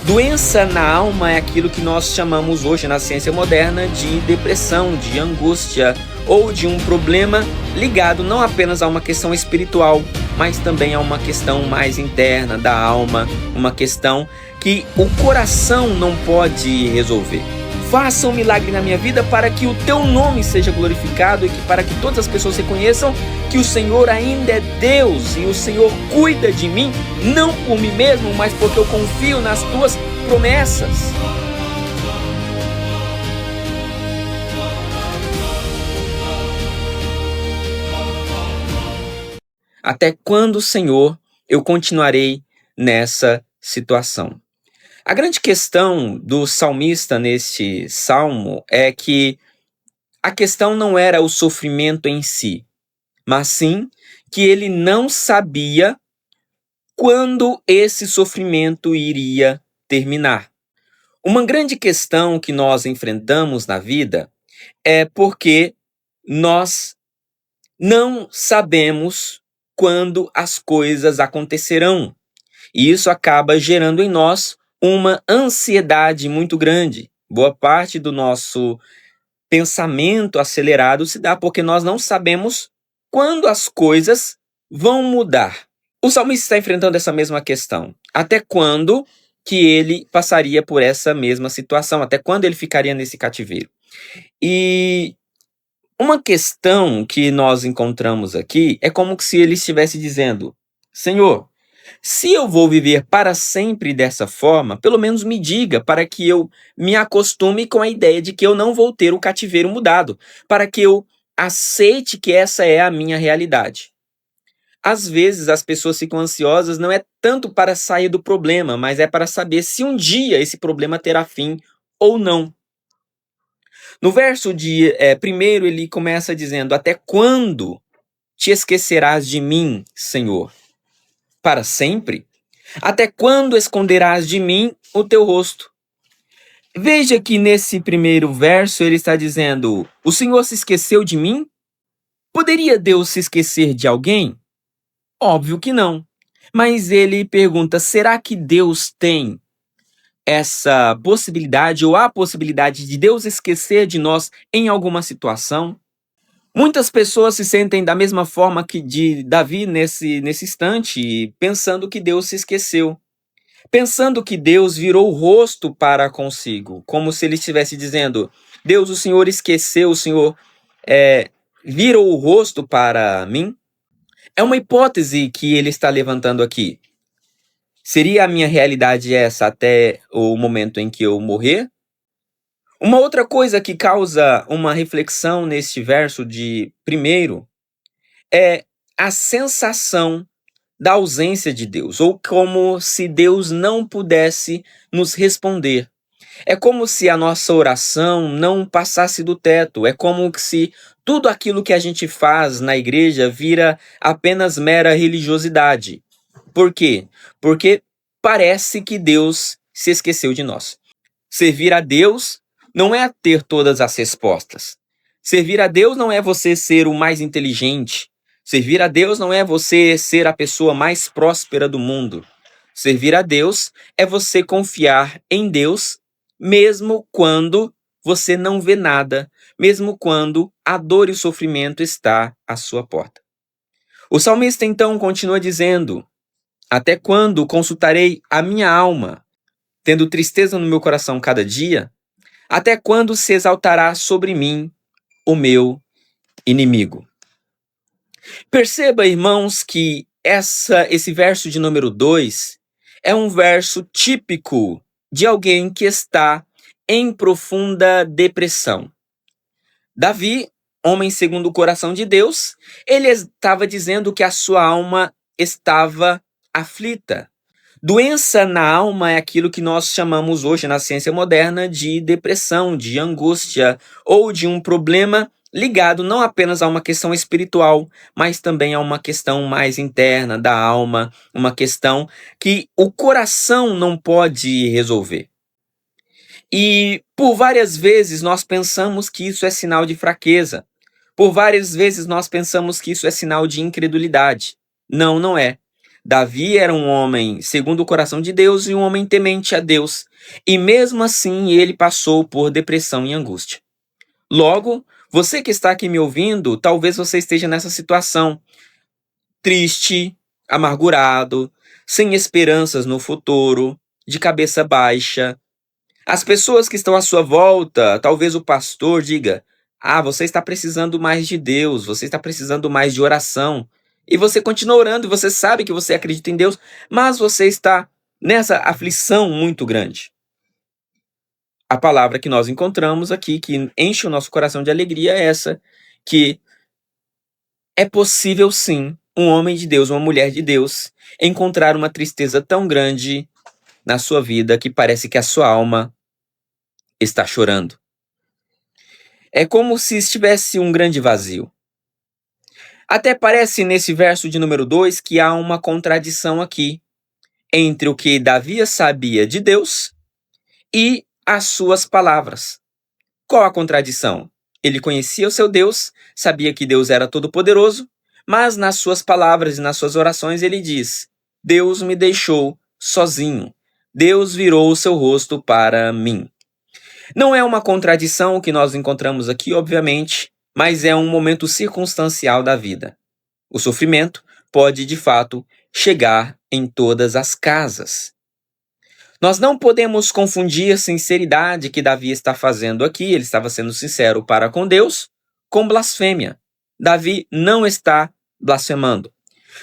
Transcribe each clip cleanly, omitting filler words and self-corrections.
Doença na alma é aquilo que nós chamamos hoje na ciência moderna de depressão, de angústia ou de um problema ligado não apenas a uma questão espiritual, mas também a uma questão mais interna da alma, uma questão que o coração não pode resolver. Faça um milagre na minha vida para que o teu nome seja glorificado e para que todas as pessoas reconheçam que o Senhor ainda é Deus e o Senhor cuida de mim, não por mim mesmo, mas porque eu confio nas tuas promessas. Até quando, Senhor, eu continuarei nessa situação? A grande questão do salmista neste salmo é que a questão não era o sofrimento em si, mas sim que ele não sabia quando esse sofrimento iria terminar. Uma grande questão que nós enfrentamos na vida é porque nós não sabemos quando as coisas acontecerão. E isso acaba gerando em nós uma ansiedade muito grande. Boa parte do nosso pensamento acelerado se dá porque nós não sabemos quando as coisas vão mudar. O salmista está enfrentando essa mesma questão. Até quando que ele passaria por essa mesma situação? Até quando ele ficaria nesse cativeiro? E uma questão que nós encontramos aqui é como se ele estivesse dizendo: Senhor, se eu vou viver para sempre dessa forma, pelo menos me diga, para que eu me acostume com a ideia de que eu não vou ter o cativeiro mudado, para que eu aceite que essa é a minha realidade. Às vezes as pessoas ficam ansiosas não é tanto para sair do problema, mas é para saber se um dia esse problema terá fim ou não. No verso de primeiro ele começa dizendo: até quando te esquecerás de mim, Senhor? Para sempre? Até quando esconderás de mim o teu rosto? Veja que nesse primeiro verso ele está dizendo: o Senhor se esqueceu de mim? Poderia Deus se esquecer de alguém? Óbvio que não. Mas ele pergunta: será que Deus tem essa possibilidade ou a possibilidade de Deus esquecer de nós em alguma situação? Muitas pessoas se sentem da mesma forma que de Davi nesse instante, pensando que Deus se esqueceu. Pensando que Deus virou o rosto para consigo, como se ele estivesse dizendo: Deus, o Senhor esqueceu, o Senhor virou o rosto para mim. É uma hipótese que ele está levantando aqui. Seria a minha realidade essa até o momento em que eu morrer? Uma outra coisa que causa uma reflexão neste verso de primeiro é a sensação da ausência de Deus, ou como se Deus não pudesse nos responder. É como se a nossa oração não passasse do teto, é como se tudo aquilo que a gente faz na igreja vira apenas mera religiosidade. Por quê? Porque parece que Deus se esqueceu de nós. Servir a Deus não é ter todas as respostas. Servir a Deus não é você ser o mais inteligente. Servir a Deus não é você ser a pessoa mais próspera do mundo. Servir a Deus é você confiar em Deus, mesmo quando você não vê nada, mesmo quando a dor e o sofrimento está à sua porta. O salmista então continua dizendo: até quando consultarei a minha alma, tendo tristeza no meu coração cada dia? Até quando se exaltará sobre mim o meu inimigo? Perceba, irmãos, que esse verso de número 2 é um verso típico de alguém que está em profunda depressão. Davi, homem segundo o coração de Deus, ele estava dizendo que a sua alma estava aflita. Doença na alma é aquilo que nós chamamos hoje na ciência moderna de depressão, de angústia ou de um problema ligado não apenas a uma questão espiritual, mas também a uma questão mais interna da alma, uma questão que o coração não pode resolver. E por várias vezes nós pensamos que isso é sinal de fraqueza. Por várias vezes nós pensamos que isso é sinal de incredulidade. Não, não é. Davi era um homem segundo o coração de Deus e um homem temente a Deus, e mesmo assim ele passou por depressão e angústia. Logo, você que está aqui me ouvindo, talvez você esteja nessa situação, triste, amargurado, sem esperanças no futuro, de cabeça baixa. As pessoas que estão à sua volta, talvez o pastor diga: "Ah, você está precisando mais de Deus, você está precisando mais de oração". E você continua orando e você sabe que você acredita em Deus, mas você está nessa aflição muito grande. A palavra que nós encontramos aqui, que enche o nosso coração de alegria, é essa, que é possível sim um homem de Deus, uma mulher de Deus, encontrar uma tristeza tão grande na sua vida que parece que a sua alma está chorando. É como se estivesse um grande vazio. Até parece nesse verso de número 2 que há uma contradição aqui entre o que Davi sabia de Deus e as suas palavras. Qual a contradição? Ele conhecia o seu Deus, sabia que Deus era todo-poderoso, mas nas suas palavras e nas suas orações ele diz: Deus me deixou sozinho. Deus virou o seu rosto para mim. Não é uma contradição o que nós encontramos aqui, obviamente, mas é um momento circunstancial da vida. O sofrimento pode, de fato, chegar em todas as casas. Nós não podemos confundir a sinceridade que Davi está fazendo aqui, ele estava sendo sincero para com Deus, com blasfêmia. Davi não está blasfemando.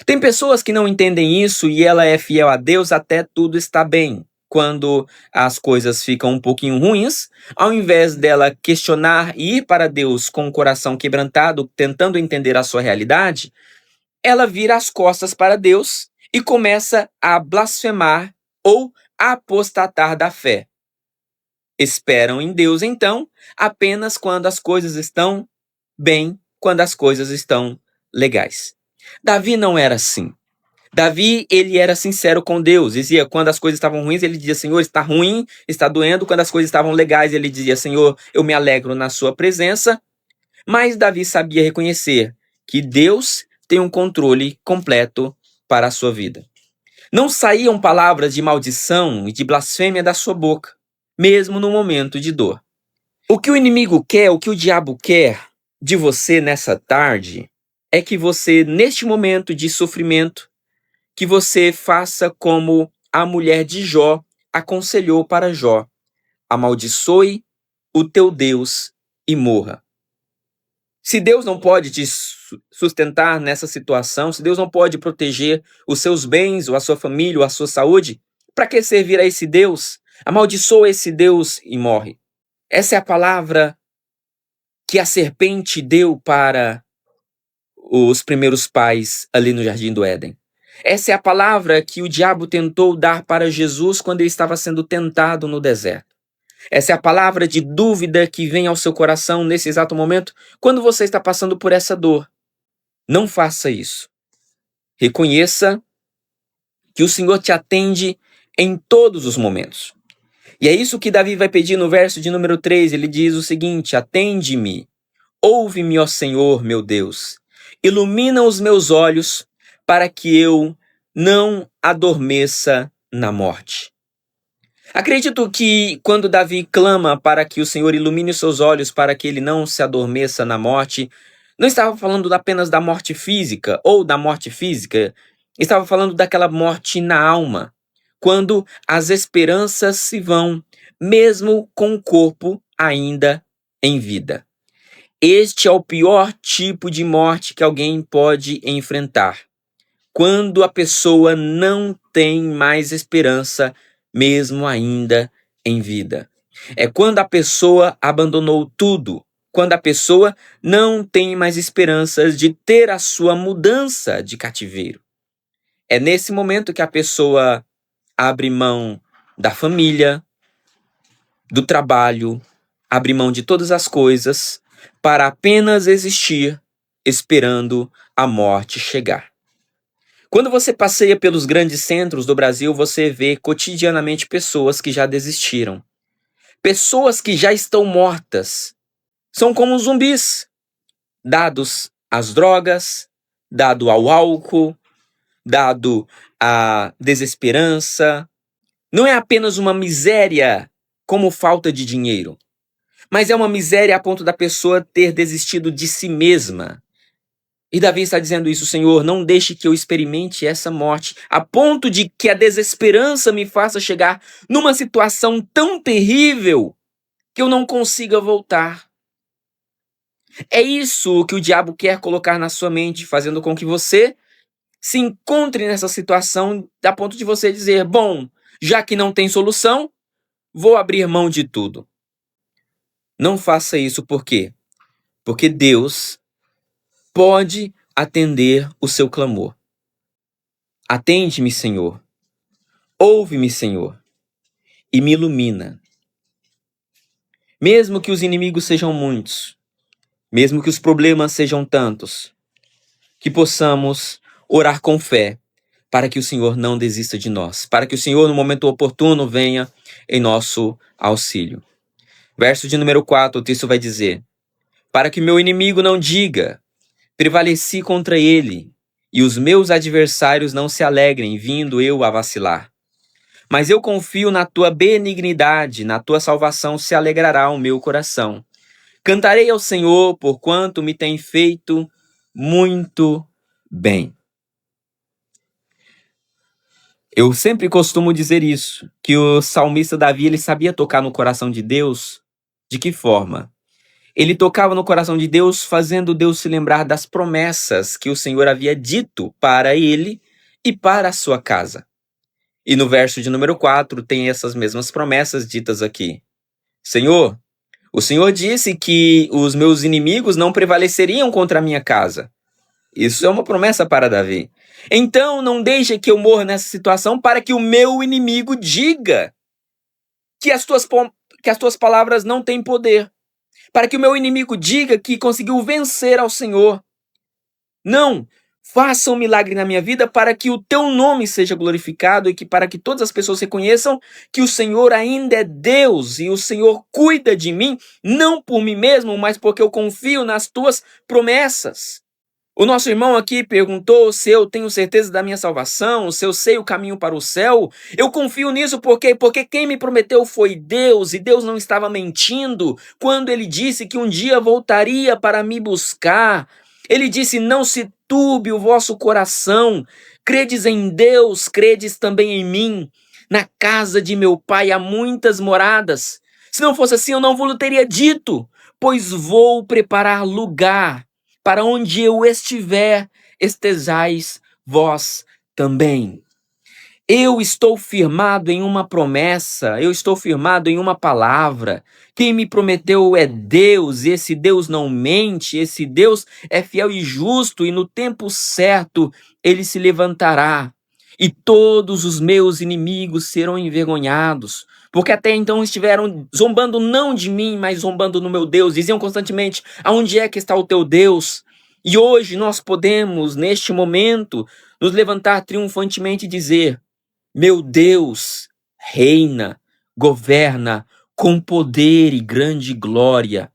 Tem pessoas que não entendem isso e ela é fiel a Deus até tudo está bem. Quando as coisas ficam um pouquinho ruins, ao invés dela questionar e ir para Deus com o coração quebrantado, tentando entender a sua realidade, ela vira as costas para Deus e começa a blasfemar ou apostatar da fé. Esperam em Deus, então, apenas quando as coisas estão bem, quando as coisas estão legais. Davi não era assim. Davi, ele era sincero com Deus. Dizia, quando as coisas estavam ruins, ele dizia, Senhor, está ruim, está doendo. Quando as coisas estavam legais, ele dizia, Senhor, eu me alegro na sua presença. Mas Davi sabia reconhecer que Deus tem um controle completo para a sua vida. Não saíam palavras de maldição e de blasfêmia da sua boca, mesmo no momento de dor. O que o inimigo quer, o que o diabo quer de você nessa tarde, é que você, neste momento de sofrimento, que você faça como a mulher de Jó aconselhou para Jó: amaldiçoe o teu Deus e morra. Se Deus não pode te sustentar nessa situação, se Deus não pode proteger os seus bens, ou a sua família, ou a sua saúde, para que servir a esse Deus? Amaldiçoa esse Deus e morre. Essa é a palavra que a serpente deu para os primeiros pais ali no Jardim do Éden. Essa é a palavra que o diabo tentou dar para Jesus quando ele estava sendo tentado no deserto. Essa é a palavra de dúvida que vem ao seu coração nesse exato momento, quando você está passando por essa dor. Não faça isso. Reconheça que o Senhor te atende em todos os momentos. E é isso que Davi vai pedir no verso de número 3. Ele diz o seguinte: atende-me, ouve-me, ó Senhor, meu Deus. Ilumina os meus olhos para que eu não adormeça na morte. Acredito que quando Davi clama para que o Senhor ilumine os seus olhos para que ele não se adormeça na morte, não estava falando apenas da morte física ou da morte física, estava falando daquela morte na alma, quando as esperanças se vão, mesmo com o corpo ainda em vida. Este é o pior tipo de morte que alguém pode enfrentar, quando a pessoa não tem mais esperança, mesmo ainda em vida. É quando a pessoa abandonou tudo, quando a pessoa não tem mais esperanças de ter a sua mudança de cativeiro. É nesse momento que a pessoa abre mão da família, do trabalho, abre mão de todas as coisas para apenas existir, esperando a morte chegar. Quando você passeia pelos grandes centros do Brasil, você vê cotidianamente pessoas que já desistiram. Pessoas que já estão mortas. São como zumbis, dados às drogas, dado ao álcool, dado à desesperança. Não é apenas uma miséria como falta de dinheiro, mas é uma miséria a ponto da pessoa ter desistido de si mesma. E Davi está dizendo isso: Senhor, não deixe que eu experimente essa morte, a ponto de que a desesperança me faça chegar numa situação tão terrível que eu não consiga voltar. É isso que o diabo quer colocar na sua mente, fazendo com que você se encontre nessa situação a ponto de você dizer: bom, já que não tem solução, vou abrir mão de tudo. Não faça isso, por quê? Porque Deus pode atender o seu clamor. Atende-me, Senhor. Ouve-me, Senhor, e me ilumina. Mesmo que os inimigos sejam muitos, mesmo que os problemas sejam tantos, que possamos orar com fé para que o Senhor não desista de nós, para que o Senhor, no momento oportuno, venha em nosso auxílio. Verso de número 4, o texto vai dizer: para que meu inimigo não diga, prevaleci contra ele, e os meus adversários não se alegrem, vindo eu a vacilar. Mas eu confio na tua benignidade, na tua salvação se alegrará o meu coração. Cantarei ao Senhor, porquanto me tem feito muito bem. Eu sempre costumo dizer isso, que o salmista Davi, ele sabia tocar no coração de Deus. De que forma? Ele tocava no coração de Deus, fazendo Deus se lembrar das promessas que o Senhor havia dito para ele e para a sua casa. E no verso de número 4 tem essas mesmas promessas ditas aqui. Senhor, o Senhor disse que os meus inimigos não prevaleceriam contra a minha casa. Isso é uma promessa para Davi. Então não deixe que eu morra nessa situação para que o meu inimigo diga que as tuas palavras não têm poder. Para que o meu inimigo diga que conseguiu vencer ao Senhor. Não, faça um milagre na minha vida para que o teu nome seja glorificado e que para que todas as pessoas reconheçam que o Senhor ainda é Deus e o Senhor cuida de mim, não por mim mesmo, mas porque eu confio nas tuas promessas. O nosso irmão aqui perguntou se eu tenho certeza da minha salvação, se eu sei o caminho para o céu. Eu confio nisso porque quem me prometeu foi Deus, e Deus não estava mentindo quando ele disse que um dia voltaria para me buscar. Ele disse: não se turbe o vosso coração, credes em Deus, credes também em mim. Na casa de meu pai há muitas moradas. Se não fosse assim, eu não vos teria dito, pois vou preparar lugar. Para onde eu estiver, estejais vós também. Eu estou firmado em uma promessa, eu estou firmado em uma palavra. Quem me prometeu é Deus, e esse Deus não mente, esse Deus é fiel e justo, e no tempo certo ele se levantará, e todos os meus inimigos serão envergonhados. Porque até então estiveram zombando não de mim, mas zombando no meu Deus. Diziam constantemente: aonde é que está o teu Deus? E hoje nós podemos, neste momento, nos levantar triunfantemente e dizer: meu Deus reina, governa com poder e grande glória.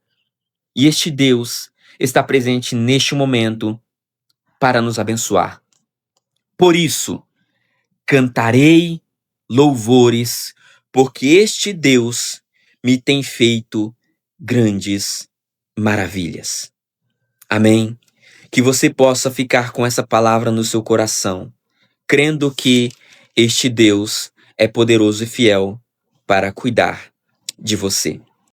E este Deus está presente neste momento para nos abençoar. Por isso, cantarei louvores, porque este Deus me tem feito grandes maravilhas. Amém? Que você possa ficar com essa palavra no seu coração, crendo que este Deus é poderoso e fiel para cuidar de você.